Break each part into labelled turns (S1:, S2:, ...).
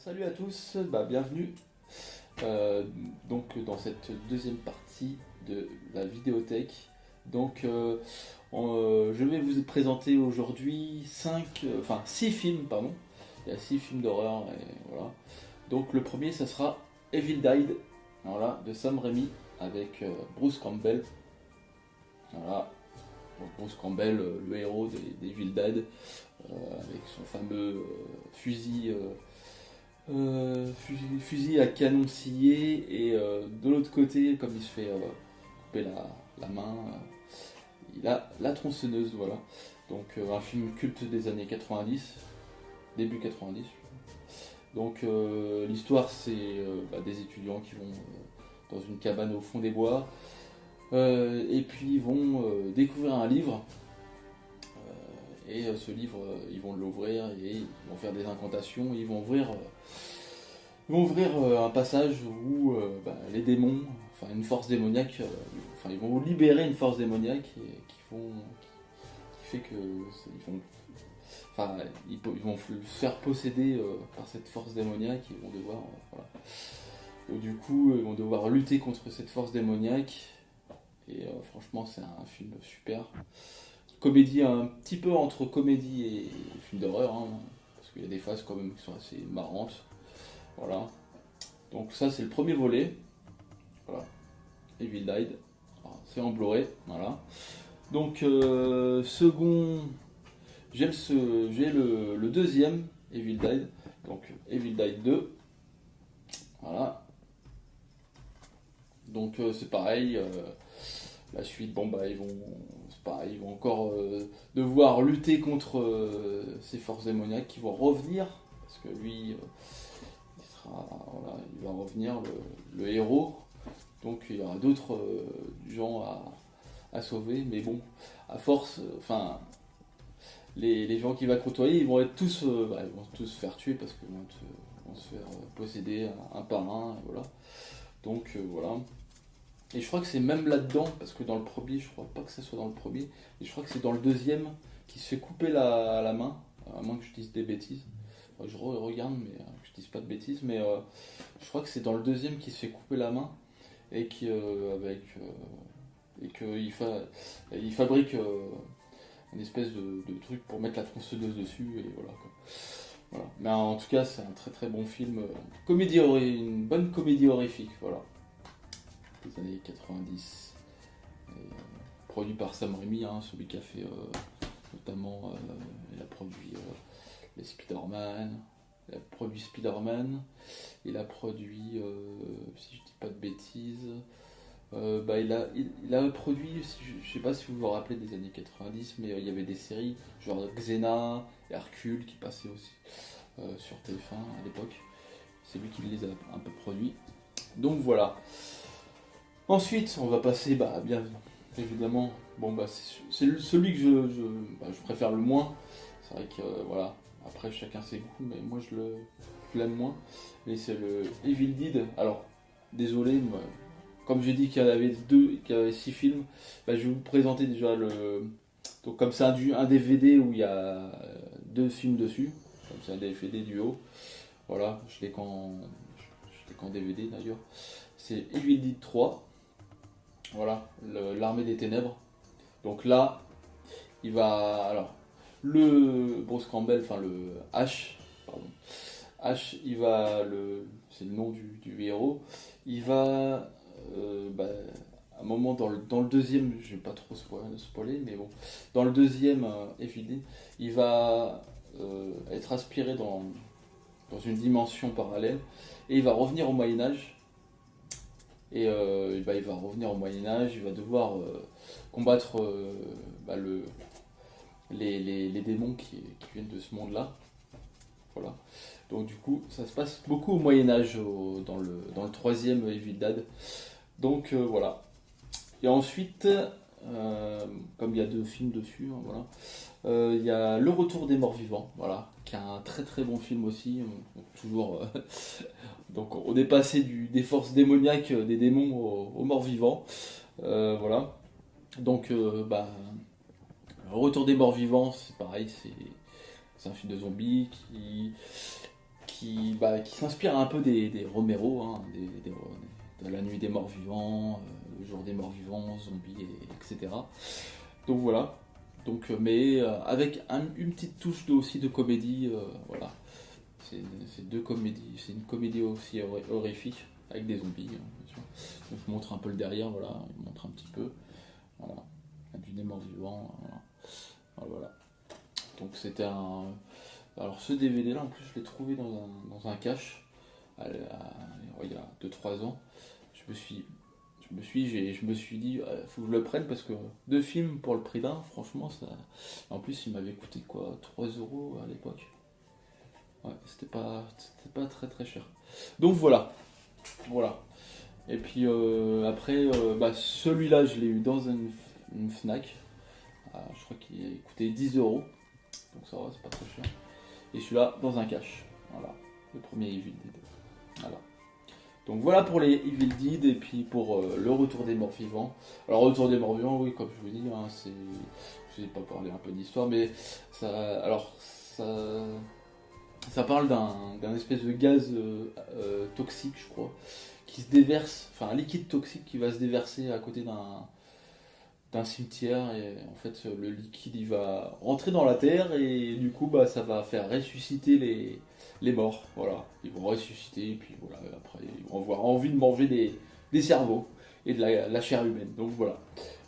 S1: Salut à tous, bienvenue donc dans cette deuxième partie de la vidéothèque. Je vais vous présenter aujourd'hui 6 films, pardon. Il y a 6 films d'horreur et voilà. Donc le premier, ça sera Evil Died, voilà, de Sam Raimi avec Bruce Campbell. Voilà. Donc, Bruce Campbell, le héros d'Evil Dead, avec son fameux fusil à canon scié, et de l'autre côté, comme il se fait couper la main, il a la tronçonneuse, voilà. Donc un film culte des années 90, début 90. Donc l'histoire, c'est des étudiants qui vont dans une cabane au fond des bois, et puis ils vont découvrir un livre. Ce livre, ils vont l'ouvrir et ils vont faire des incantations. Ils vont ouvrir un passage où les démons, enfin une force démoniaque, ils vont libérer une force démoniaque qui fait que ils vont se faire posséder par cette force démoniaque. Ils vont devoir, voilà. Donc, du coup, ils vont devoir lutter contre cette force démoniaque. Et franchement, c'est un film super. Comédie un petit peu entre comédie et film d'horreur, hein, parce qu'il y a des phases quand même qui sont assez marrantes. Voilà. Donc ça, c'est le premier volet. Voilà. Evil Died. C'est en Blu-ray. Voilà. Donc second, j'ai le deuxième Evil Died. Donc Evil Died 2. Voilà. Donc c'est pareil. La suite, c'est pareil, ils vont encore devoir lutter contre ces forces démoniaques qui vont revenir, parce que lui, il va revenir, le héros. Donc il y aura d'autres gens à sauver, mais bon, à force, les gens qu'il va côtoyer, ils vont être tous, ils vont tous se faire tuer parce qu'ils vont se faire posséder un par un, et voilà. Donc voilà. Et je crois que c'est même là-dedans, parce que dans le premier, je crois pas que ça soit dans le premier, et je crois que c'est dans le deuxième qui se fait couper la main, à moins que je dise des bêtises. Enfin, je regarde, mais que je dise pas de bêtises, mais je crois que c'est dans le deuxième qui se fait couper la main, et qu'il fabrique une espèce de truc pour mettre la tronçonneuse dessus, et voilà, quoi. Voilà. Mais en tout cas, c'est un très très bon film, une bonne comédie horrifique, voilà, des années 90, produit par Sam Raimi, hein, celui qui a fait notamment, il a produit les Spider-Man, il a produit Spider-Man, il a produit, si je dis pas de bêtises, il a produit, je sais pas si vous vous rappelez des années 90, mais il y avait des séries genre Xena, Hercule qui passaient aussi sur TF1 à l'époque. C'est lui qui les a un peu produits. Donc voilà. Ensuite, on va passer, bien évidemment, c'est celui que je préfère le moins. C'est vrai que voilà, après chacun ses goûts, mais moi je l'aime moins. Mais c'est le Evil Dead. Alors, désolé, comme j'ai dit qu'il y avait 6 films, je vais vous présenter déjà le. Donc comme c'est un DVD où il y a 2 films dessus, comme c'est un DVD duo. Voilà, je l'ai qu'en DVD d'ailleurs. C'est Evil Dead 3. Voilà, l'armée des ténèbres. Donc là, il va. Alors, le Bruce Campbell, enfin le H, pardon. H, c'est le nom du héros. Il va. À un moment dans le deuxième, je vais pas trop spoiler, mais bon. Dans le deuxième Evil Dead, il va être aspiré dans une dimension parallèle et il va revenir au Moyen-Âge. Et il va revenir au Moyen-Âge, il va devoir combattre les démons qui viennent de ce monde-là. Voilà. Donc du coup, ça se passe beaucoup au Moyen-Âge dans le troisième Evil Dead. Donc voilà. Et ensuite, comme il y a 2 films dessus, hein, voilà, il y a Le Retour des Morts Vivants, voilà, qui est un très très bon film aussi. Toujours. Donc on est passé des forces démoniaques des démons aux morts vivants. Voilà. Donc Retour des morts vivants, c'est pareil, c'est un film de zombies qui s'inspire un peu des Romero, hein, de La Nuit des Morts Vivants, Le Jour des Morts Vivants, Zombies, etc. Donc voilà. Donc, mais avec une petite touche aussi de comédie, voilà. C'est deux comédies, c'est une comédie aussi horrifique avec des zombies, hein, bien sûr. Donc, je montre un peu le derrière, voilà, il montre un petit peu, voilà, du des morts vivants, voilà. Voilà. Donc c'était un. Alors ce DVD là, en plus, je l'ai trouvé dans un cache il y a 2-3 ans. Je me suis, je me suis dit, faut que je le prenne parce que deux films pour le prix d'un, franchement, ça. En plus, il m'avait coûté quoi, 3 € à l'époque. Ouais, c'était pas très très cher. Donc voilà, voilà. Et puis après, bah, celui-là, je l'ai eu dans une Fnac. Ah, je crois qu'il a coûté 10 €. Donc ça va, c'est pas très cher. Et celui-là, dans un cache. Voilà, le premier Evil Dead. Voilà. Donc voilà pour les Evil Dead et puis pour le Retour des Morts Vivants. Alors Retour des Morts Vivants, oui, comme je vous dis, hein, c'est, je vais pas parler un peu d'histoire, mais ça parle d'un espèce de gaz toxique, je crois, qui se déverse, enfin un liquide toxique qui va se déverser à côté d'un cimetière et en fait le liquide il va rentrer dans la terre et du coup bah ça va faire ressusciter les morts, voilà, ils vont ressusciter et puis voilà après ils vont avoir envie de manger des cerveaux et de la chair humaine, donc voilà.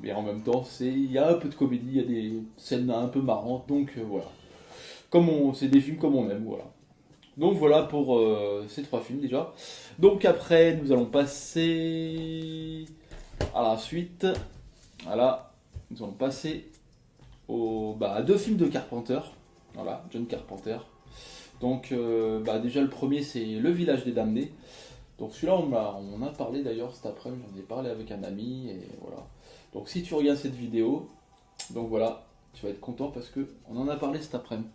S1: Mais en même temps il y a un peu de comédie, il y a des scènes un peu marrantes, donc voilà. C'est des films comme on aime, voilà. Donc voilà pour ces trois films déjà. Donc après nous allons passer à la suite. Voilà, nous allons passer à deux films de Carpenter. Voilà, John Carpenter. Donc, déjà le premier c'est Le Village des Damnés. Donc celui-là on en a parlé d'ailleurs cet après-midi, j'en ai parlé avec un ami et voilà. Donc si tu regardes cette vidéo, donc voilà, tu vas être content parce que on en a parlé cet après-midi.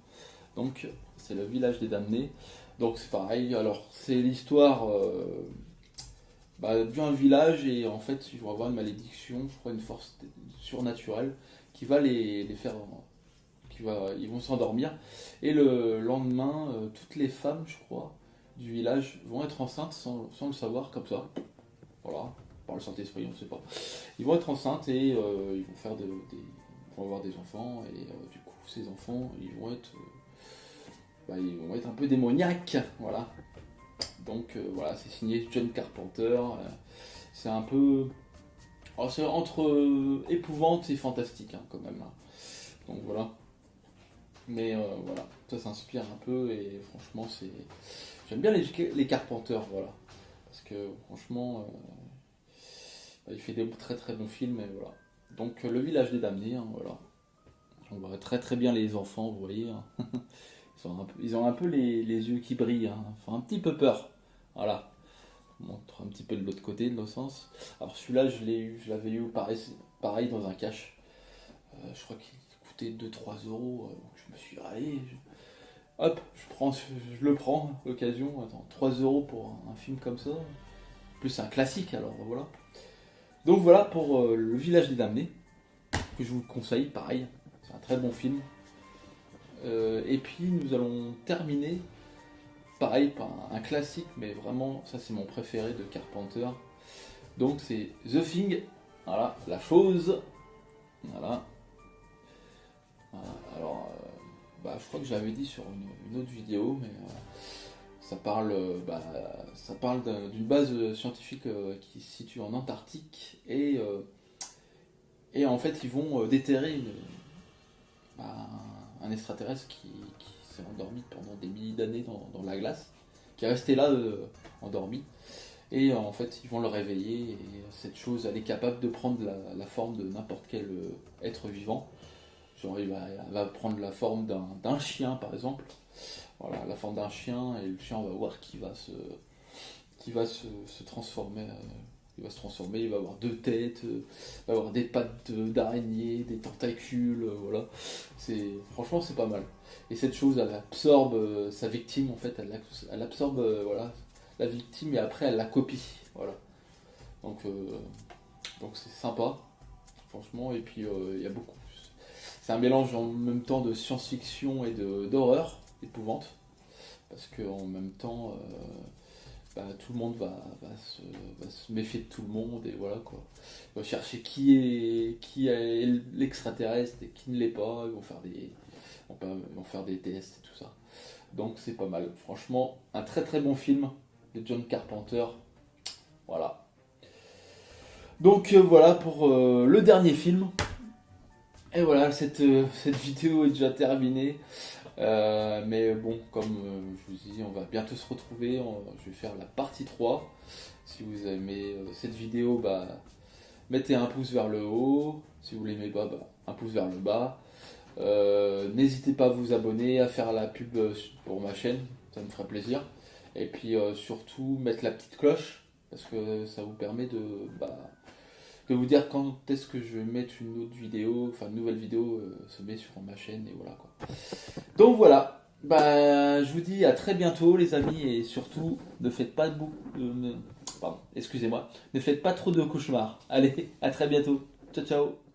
S1: Donc c'est Le Village des Damnés. Donc c'est pareil, alors c'est l'histoire d'un village et en fait ils vont avoir une malédiction, je crois une force surnaturelle qui va les faire, ils vont s'endormir et le lendemain toutes les femmes je crois du village vont être enceintes sans le savoir comme ça, voilà, par le Saint-Esprit on ne sait pas, ils vont être enceintes et ils vont faire ils vont avoir des enfants et du coup ces enfants ils vont être un peu démoniaques, voilà. Donc voilà, c'est signé John Carpenter. C'est un peu. Alors, c'est entre épouvante et fantastique, hein, quand même. Hein. Donc voilà. Mais voilà, ça s'inspire un peu et franchement, c'est. J'aime bien les Carpenters, voilà. Parce que franchement, il fait des très très bons films et voilà. Donc Le Village des Damnés, hein, voilà. On voit très très bien les enfants, vous voyez. Hein. Ils ont un peu les yeux qui brillent, hein. Enfin, un petit peu peur. Voilà. On montre un petit peu de l'autre côté, de l'autre sens. Alors celui-là, je l'avais eu pareil dans un cache. Je crois qu'il coûtait 2-3 €. Je me suis dit, allez, hop, je le prends, l'occasion. Attends, 3 € pour un film comme ça. En plus, c'est un classique, alors voilà. Donc voilà pour Le Village des Damnés, que je vous conseille, pareil. C'est un très bon film. Et puis nous allons terminer pareil par un classique, mais vraiment ça c'est mon préféré de Carpenter. Donc c'est The Thing, voilà, la chose. Voilà. Alors je crois que je l'avais dit sur une autre vidéo, mais ça parle d'une base scientifique qui se situe en Antarctique et en fait ils vont déterrer un extraterrestre qui s'est endormi pendant des milliers d'années dans la glace, qui est resté là endormi. Et en fait, ils vont le réveiller, et cette chose, elle est capable de prendre la forme de n'importe quel être vivant. Genre, elle va prendre la forme d'un chien, par exemple. Voilà, la forme d'un chien, et le chien, on va voir qu'il va se transformer. Il va se transformer, il va avoir deux têtes, il va avoir des pattes d'araignée, des tentacules, voilà. Franchement, c'est pas mal. Et cette chose, elle absorbe sa victime, en fait, elle absorbe voilà, la victime et après elle la copie, voilà. Donc c'est sympa, franchement. Et puis il y a beaucoup. C'est un mélange en même temps de science-fiction et d'horreur, d'épouvante. parce qu'en même temps, tout le monde va se méfier de tout le monde, et voilà quoi. Ils vont chercher qui est l'extraterrestre et qui ne l'est pas, ils vont faire des tests et tout ça. Donc c'est pas mal. Franchement, un très très bon film de John Carpenter. Voilà. Donc voilà pour le dernier film. Et voilà, cette vidéo est déjà terminée. Mais bon, comme je vous dis, on va bientôt se retrouver. Je vais faire la partie 3. Si vous aimez cette vidéo, mettez un pouce vers le haut. Si vous l'aimez pas, un pouce vers le bas. N'hésitez pas à vous abonner, à faire la pub pour ma chaîne, ça me ferait plaisir. Et puis surtout mettre la petite cloche, parce que ça vous permet de vous dire quand est-ce que je vais mettre une autre vidéo, enfin une nouvelle vidéo se met sur ma chaîne, et voilà quoi. Donc voilà, je vous dis à très bientôt les amis, et surtout ne faites pas excusez-moi, ne faites pas trop de cauchemars. Allez, à très bientôt, ciao ciao.